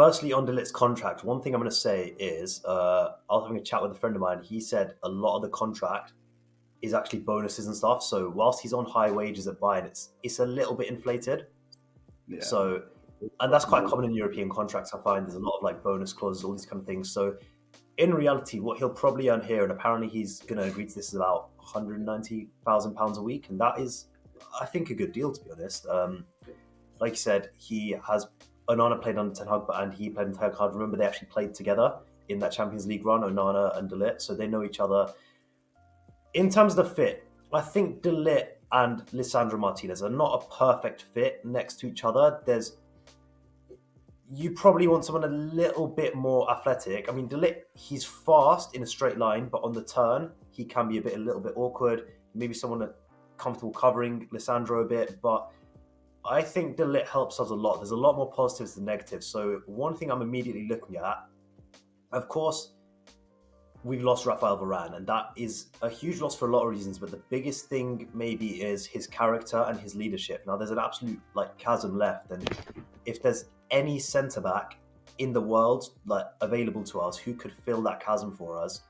Firstly, on De Ligt's contract, one thing I'm going to say is I was having a chat with a friend of mine. He said a lot of the contract is actually bonuses and stuff. So whilst he's on high wages at Bayern, it's a little bit inflated. Yeah. So, and that's quite common in European contracts. I find there's a lot of like bonus clauses, all these kind of things. So in reality, what he'll probably earn here, and apparently he's going to agree to this, is about £190,000 a week, and that is, I think, a good deal, to be honest. Like you said, Onana played under Ten Hag, and he played in Ten Hag. Remember, they actually played together in that Champions League run, Onana and De Ligt, so they know each other. In terms of the fit, I think De Ligt and Lisandro Martinez are not a perfect fit next to each other. You probably want someone a little bit more athletic. I mean, De Ligt, he's fast in a straight line, but on the turn, he can be a little bit awkward. Maybe someone comfortable covering Lisandro a bit, but I think De Ligt helps us a lot. There's a lot more positives than negatives. So one thing I'm immediately looking at, of course, we've lost Raphael Varane, and that is a huge loss for a lot of reasons. But the biggest thing maybe is his character and his leadership. Now, there's an absolute chasm left, and if there's any centre back in the world available to us who could fill that chasm for us,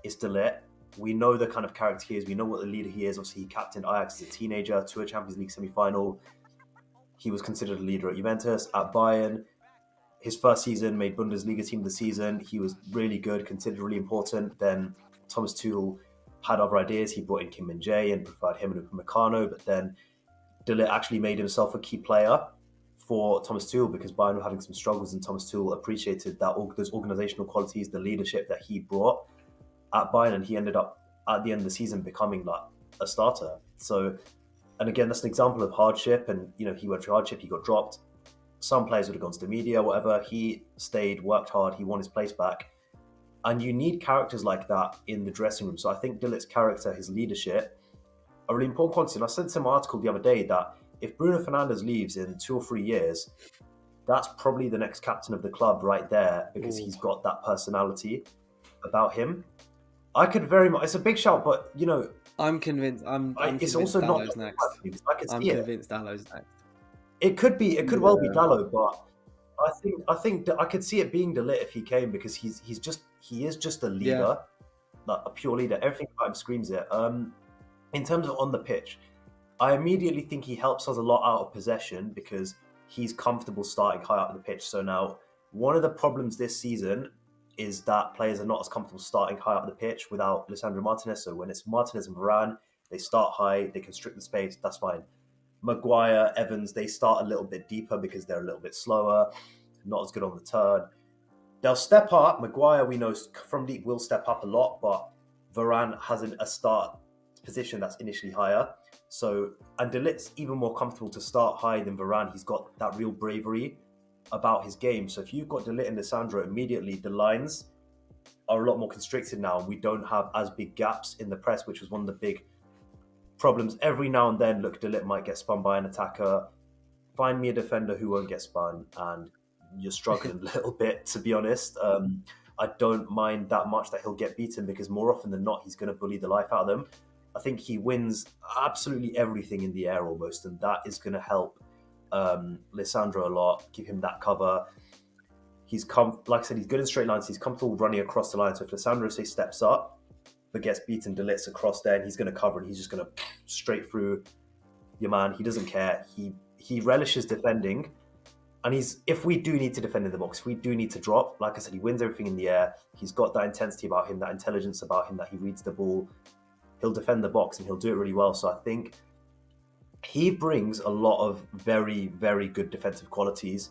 it's De Ligt. We know the kind of character he is. We know what the leader he is. Obviously, he captained Ajax as a teenager to a Champions League semi-final. He was considered a leader at Juventus, at Bayern. His first season made Bundesliga team of the season. He was really good, considered really important. Then Thomas Tuchel had other ideas. He brought in Kim Min-jae and preferred him and Upamecano. But then De Ligt actually made himself a key player for Thomas Tuchel because Bayern were having some struggles, and Thomas Tuchel appreciated those organisational qualities, the leadership that he brought at Bayern, and he ended up at the end of the season becoming a starter. So, and again, that's an example of hardship. And he went through hardship. He got dropped. Some players would have gone to the media, whatever. He stayed, worked hard. He won his place back. And you need characters like that in the dressing room. So I think De Ligt's character, his leadership, are really important qualities. And I sent some article the other day that if Bruno Fernandes leaves in 2 or 3 years, that's probably the next captain of the club right there, because he's got that personality about him. I could very much. It's a big shout, but I'm convinced. I'm it's convinced also Dallow's not next. I'm convinced Dallow's next. It could well be Dallo, but I think I could see it being De Ligt if he came, because he is just a leader, a pure leader. Everything about him screams it. In terms of on the pitch, I immediately think he helps us a lot out of possession because he's comfortable starting high up the pitch. So now, one of the problems this season is that players are not as comfortable starting high up the pitch without Lisandro Martinez. So when it's Martinez and Varane, they start high, they constrict the space, that's fine. Maguire, Evans, they start a little bit deeper because they're a little bit slower, not as good on the turn. They'll step up. Maguire, we know from deep, will step up a lot, but Varane has a start position that's initially higher. So, and De Ligt's even more comfortable to start high than Varane. He's got that real bravery about his game. So if you've got De Ligt and Lisandro, immediately the lines are a lot more constricted now. We don't have as big gaps in the press, which was one of the big problems. Every now and then, look, De Ligt might get spun by an attacker. Find me a defender who won't get spun, and you're struggling a little bit, to be honest. I don't mind that much that he'll get beaten, because more often than not, he's going to bully the life out of them. I think he wins absolutely everything in the air almost, and that is going to help Lisandro a lot, give him that cover. Like I said, he's good in straight lines. He's comfortable running across the line. So if Lisandro, say, steps up but gets beaten, De Ligt's across there, and he's going to cover, and he's just going to straight through your man. He doesn't care. He relishes defending, and if we do need to defend in the box, if we do need to drop, like I said, he wins everything in the air. He's got that intensity about him, that intelligence about him, that he reads the ball. He'll defend the box, and he'll do it really well. So I think he brings a lot of very, very good defensive qualities.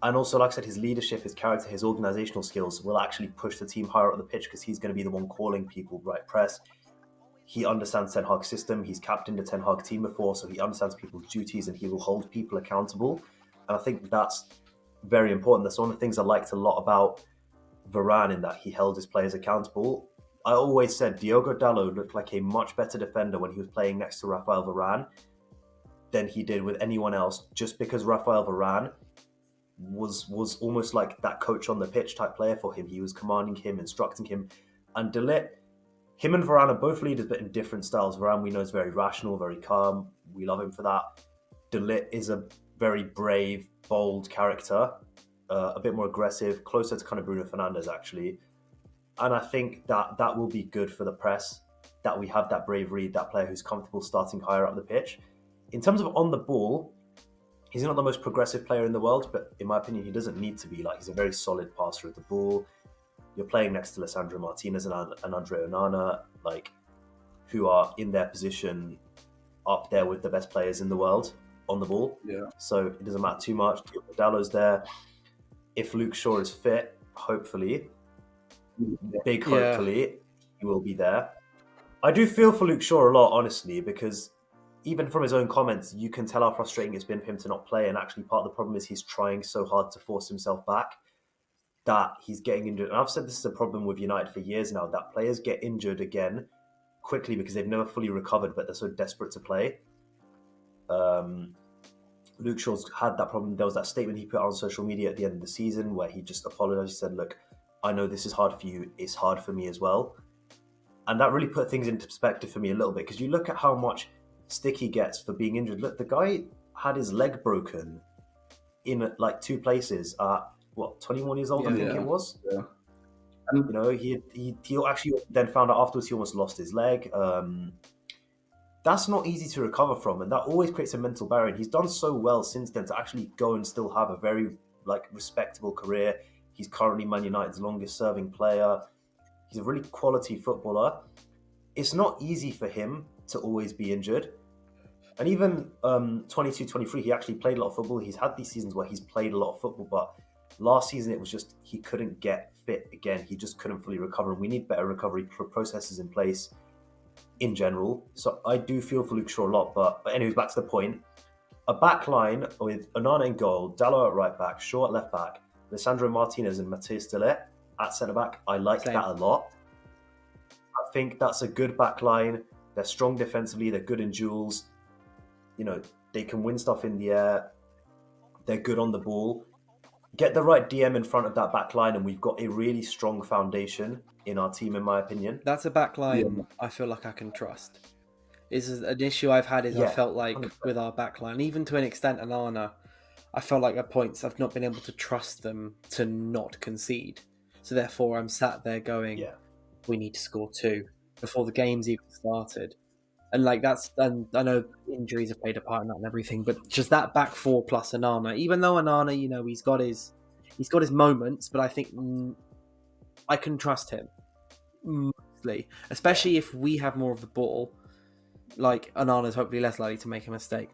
And also, like I said, his leadership, his character, his organisational skills will actually push the team higher up the pitch, because he's going to be the one calling people right press. He understands Ten Hag's system. He's captained a Ten Hag team before, so he understands people's duties, and he will hold people accountable. And I think that's very important. That's one of the things I liked a lot about Varane, in that he held his players accountable. I always said Diogo Dalot looked like a much better defender when he was playing next to Raphael Varane than he did with anyone else, just because Raphael Varane was almost like that coach on the pitch type player for him. He was commanding him, instructing him. And De Ligt, him and Varane are both leaders, but in different styles. Varane, we know, is very rational, very calm. We love him for that. De Ligt is a very brave, bold character. a bit more aggressive, closer to kind of Bruno Fernandes actually. And I think that will be good for the press, that we have that bravery, that player who's comfortable starting higher up the pitch. In terms of on the ball, he's not the most progressive player in the world, but in my opinion, he doesn't need to be. Like, he's a very solid passer of the ball. You're playing next to Lisandro Martinez and Andre Onana, like, who are in their position up there with the best players in the world on the ball. Yeah. So it doesn't matter too much. Dalo's there. If Luke Shaw is fit, hopefully, hopefully, he will be there. I do feel for Luke Shaw a lot, honestly, because even from his own comments, you can tell how frustrating it's been for him to not play. And actually, part of the problem is he's trying so hard to force himself back that he's getting injured. And I've said this is a problem with United for years now, that players get injured again quickly because they've never fully recovered, but they're so desperate to play. Luke Shaw's had that problem. There was that statement he put out on social media at the end of the season where he just apologized. He said, look, I know this is hard for you. It's hard for me as well. And that really put things into perspective for me a little bit, because you look at how much stick he gets for being injured. Look, the guy had his leg broken in like 2 places at, 21 years old, I think it was. Yeah. You know, he actually then found out afterwards he almost lost his leg. That's not easy to recover from, and that always creates a mental barrier. And he's done so well since then to actually go and still have a very respectable career. He's currently Man United's longest serving player. He's a really quality footballer. It's not easy for him to always be injured. And even 22-23, he actually played a lot of football. He's had these seasons where he's played a lot of football, but last season it was just he couldn't get fit again. He just couldn't fully recover. And we need better recovery processes in place in general. So I do feel for Luke Shaw a lot. But anyways, back to the point. A back line with Onana in goal, Dalot at right back, Shaw at left back, Lisandro Martinez and Matthijs de Ligt at centre back. I like that a lot. I think that's a good back line. They're strong defensively. They're good in duels. You know, they can win stuff in the air. They're good on the ball. Get the right DM in front of that back line, and we've got a really strong foundation in our team, in my opinion. That's a back line I feel like I can trust. Is an issue I've had I felt like 100%. With our back line, even to an extent Onana, I felt like at points I've not been able to trust them to not concede. So therefore I'm sat there going, we need to score 2 before the game's even started. And and I know injuries have played a part in that and everything, but just that back 4 plus Onana, even though Onana, you know, he's got his moments, but I think I can trust him mostly, especially if we have more of the ball. Like, Onana's hopefully less likely to make a mistake.